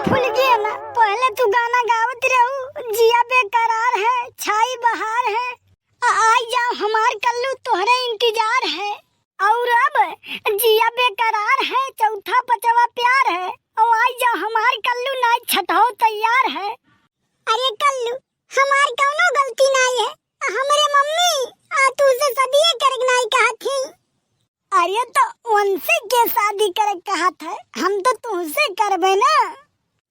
भूल गया ना, पहले तू गाना गावत रहू, जिया बेकरार है, छाई बहार है, आई जा हमार कल्लू तोहरे इंतजार है। और अब जिया बेकरार है, चौथा पचवा प्यार है, और आई जा हमार कल्लू नाई छठो तैयार है। अरे कल्लू, हमार कौनो गलती नहीं है, हमरे मम्मी तुझसे सदिये करक नहीं कहा थी। अरे तो उनसे के शादी करे कहा था, हम तो तुझसे करबे ना।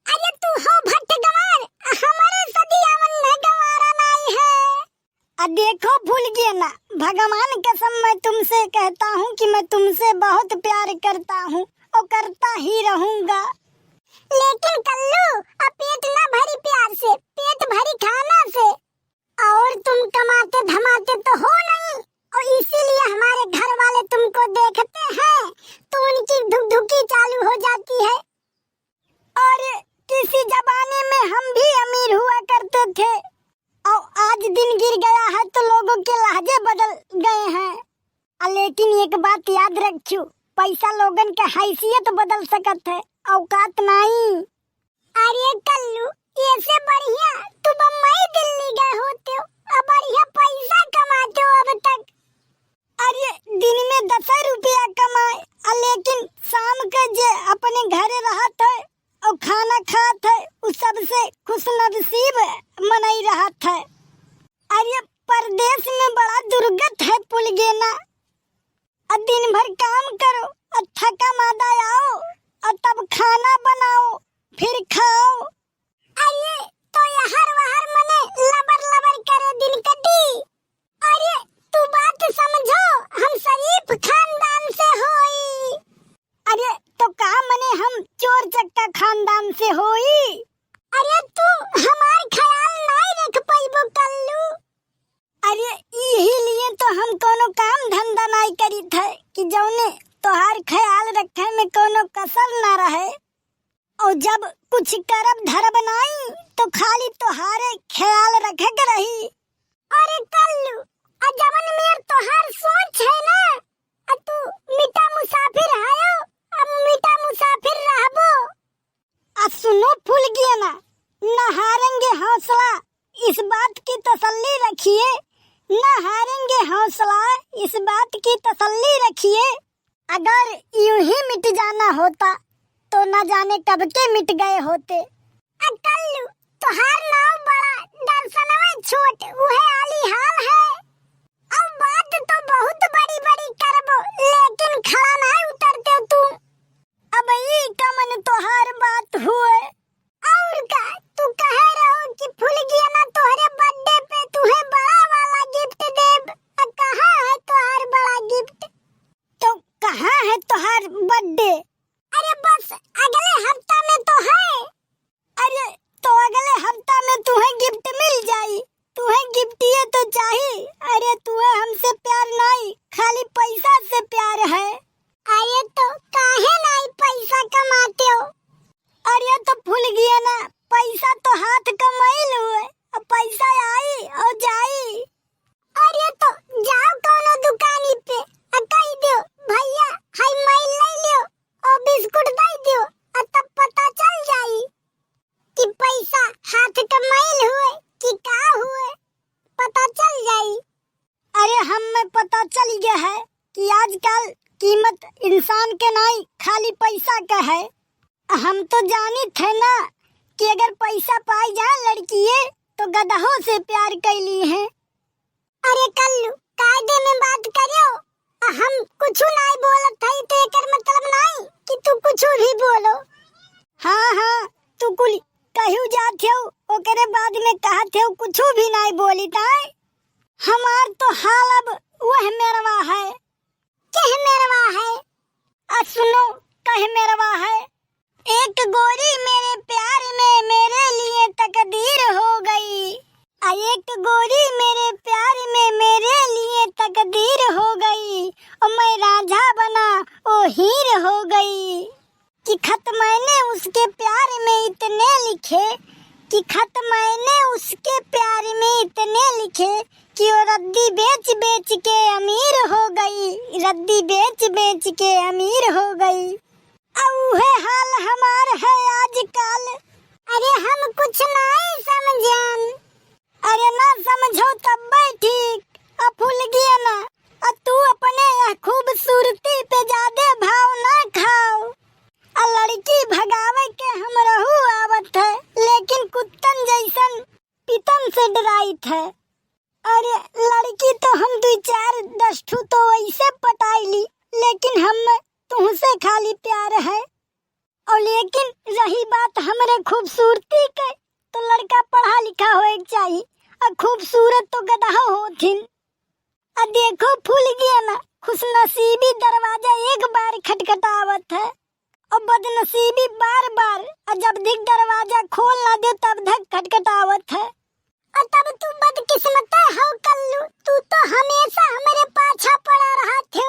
अरे तू हो भट्ट गवार, हमारे सदियावन में गवारा नहीं है। देखो भूल गया ना, भगवान कसम मैं तुमसे कहता हूँ कि मैं तुमसे बहुत प्यार करता हूँ और करता ही रहूँगा। लेकिन कल्लू, अब पेट ना भरी प्यार से, पेट भरी खाना से, और तुम कमाते धमाते तो हो नहीं, और इसीलिए हमारे घर वाले तुमको देखते हैं तो उनकी धुकधुकी चालू हो जाती है। और किसी जमाने में हम भी अमीर हुआ करते थे, और आज दिन गिर गया है तो लोगों के लहजे बदल गए हैं। लेकिन एक बात याद रखियो, पैसा लोगन के हैसियत बदल सकत है, औकात नहीं। अरे कल्लू, ये से बढ़िया तू बम्बई दिल्ली गए होते हो, अब बढ़िया पैसा कमाते हो अब तक। अरे दिन में 10 रुपया कमाए, लेकिन शाम के जे अपने घरे रहत है और खाना खात है, उस सबसे खुश नसीब मनाई रहत है। अरे परदेश में बड़ा दुर्गत है पुल गेना, दिन भर काम करो और थका मादा आओ और तब खाना बनाओ फिर खाओ। अरे तो यहर वहर मने लबर लबर करे दिन कटी। अरे तू बात समझो, हम शरीफ खानदान से होई। अरे तो का मने हम चोर चक्का खानदान से होई। अरे तू हमार ख्याल नहीं रख पाइबो कल्लू। अरे यही लिए तो हम कोनो काम धंधा नहीं करी थे कि जौने तोहार ख्याल रखे में कोनो कसर ना रहे, और जब कुछ करब धरब नहीं तो खाली तोहारे ख्याल रखे के रही। अरे कल्लू, जवन में तोहार सोच है ना, तू मीठा मुसाफिर आयो, अब मीठा मुसाफिर रहबो। सुनो फूल गया ना, न हारेंगे हौसला, इस बात की तसल्ली रखिए, न हारेंगे हौसला, इस बात की तसल्ली रखिए। अगर यूं ही मिट जाना होता तो न जाने कब के मिट गए होते। कल्लू, तोहार नाव बड़ा दर्शनवा छोट, उहे आली हाल है। अब बात तो बहुत बड़ी बड़ी करबो, लेकिन खड़ा नहीं उतरते हो तुम। अब ई कमन तोहार बात हुए। और का तू कह रहो कि फूल गया ना तोहरे बर्थडे पे तुहे बड़ा वाला गिफ्ट देब। कहाँ है तोहार बड़ा गिफ्ट? तो कहाँ है तोहार बर्थडे? अरे बस अगले हफ्ता में तो है। अरे तो अगले हफ्ता में तुम्हें गिफ्ट मिल जाई, तुम्हें गिफ्ट ये तो चाहिए। अरे तुम्हें हमसे प्यार नहीं, खाली पैसा से प्यार है। अरे तो काहे नहीं पैसा कमाते हो? अरे तो भूल गया ना, पैसा तो हाथ कमाइल हुए, अब पैसा आई और जाई। अरे तो जाओ कोनो दुकानी पे कह दो भैया हाय माइल ले लियो और बिस्कुट दे दो, तब पता चल जाई कि पैसा हाथ कमाइल हुए कि का हुए, पता चल जाई। अरे हमें पता चल गया है कि आजकल कीमत इंसान के नहीं खाली पैसा का है। हम तो जानी थे ना कि अगर पैसा पाई जाए लड़किये तो गधों से प्यार कैली है। अरे कल्लू, कायदे में बात करियो, हम कुछ नहीं बोलत हई तो एकर मतलब नहीं कि तू कुछ भी बोलो। हाँ हाँ, तू कुल कहू जात हो, ओकरे बाद में कहत हो कुछ भी नहीं बोली ताई। हमार तो हाल अब वह मेरवा है। कह मेरवा है? सुनो, कह मेरवा है। एक गोरी मेरे प्यार में मेरे लिए तकदीर हो गई। एक गोरी मेरे प्यार में मेरे लिए तकदीर हो गई, और मैं रांझा बना ओ हीर हो गई। कि खत मैंने उसके प्यार में इतने लिखे, कि खत मैंने उसके प्यार में इतने लिखे कि वो रद्दी बेच बेच के अमीर हो गई, रद्दी बेच बेच के अमीर हो गई। अब वह हाल हमार है आजकल। से डराई थे। अरे लड़की तो हम 2-4-10 ठू तो ऐसे पटाई ली, लेकिन हम तुमसे खाली प्यार है। और लेकिन रही बात हमरे खूबसूरती के, तो लड़का पढ़ा लिखा होए चाहिए, और खूबसूरत तो गधा होथिन। आ देखो फूल गया ना, खुशनसीबी दरवाजा एक बार खटखटावत है और बदनसीबी बार बार, और जब दिख दरवाजा खोल ना दे तब तक खटखटावत है। और तब तू बदकिस्मत हो कल्लू, तू तो हमेशा हमारे पाछा पड़ा रहा थे।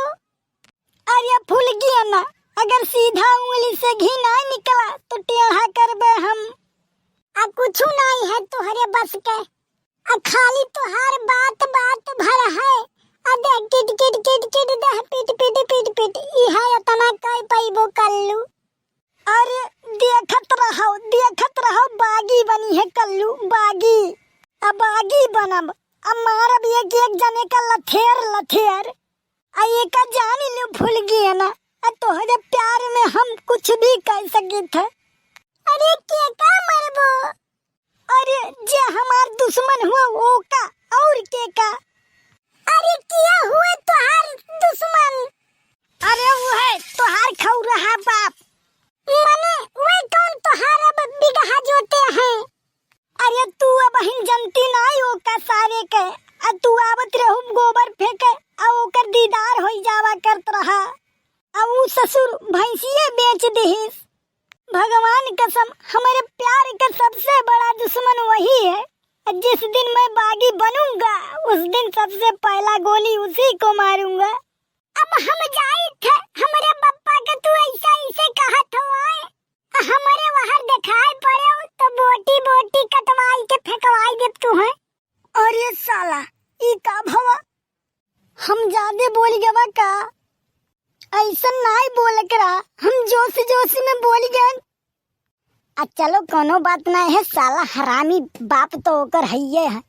अरे फूल गया ना, अगर सीधा उंगली से घी ना निकला तो टेढ़ा करबे हम। आ कुछ नहीं है तुहरे बस के, आ खाली तुहार बात बात भर है। आ देख किट किट किट किट दे पिट पिट पिट पिट, इहा इतना कई पाइबो कल्लू। अरे देखत रहो बागी बनी है कल्लू, बागी। अब बागी बनब, अब मारब एक एक जने का लथेर। आ एक जानी लो भूल गए ना, तोहरे प्यार में हम कुछ भी कर सके थे। अरे के का मरबो? अरे जे हमार दुश्मन हुआ वो का, और के का? अरे किया हुए तुहार दुश्मन? अरे वो है तुहार खाऊ रहा बाप। मने वे कौन तुहार अब बिगहा जोते हैं? अरे तू अब हिन जनती नहीं हो का सारे के, तू आवत रहू गोबर फेंके आ ओकर दीदार होई जावा करत रहा। अब उ ससुर भैंसिए बेच देहिस। भगवान कसम हमारे प्यार का सबसे बड़ा दुश्मन वही है। जिस दिन मैं बागी बनूंगा उस दिन सबसे पहला गोली उसी को मारूंगा। अब हम जाए थे हमारे पप्पा के, तू ऐसा ऐसे कहत हो आए, हमारे वहां दिखाई पड़े तो बोटी बोटी कटवाई के फेंकवाई दे तू है। अरे साला ई का भवा, हम ज्यादा बोल गवा का? ऐसा नहीं बोल करा, हम जोश में बोल गए। चलो कोनो बात नहीं है, साला हरामी बाप तो ओकर हइये है।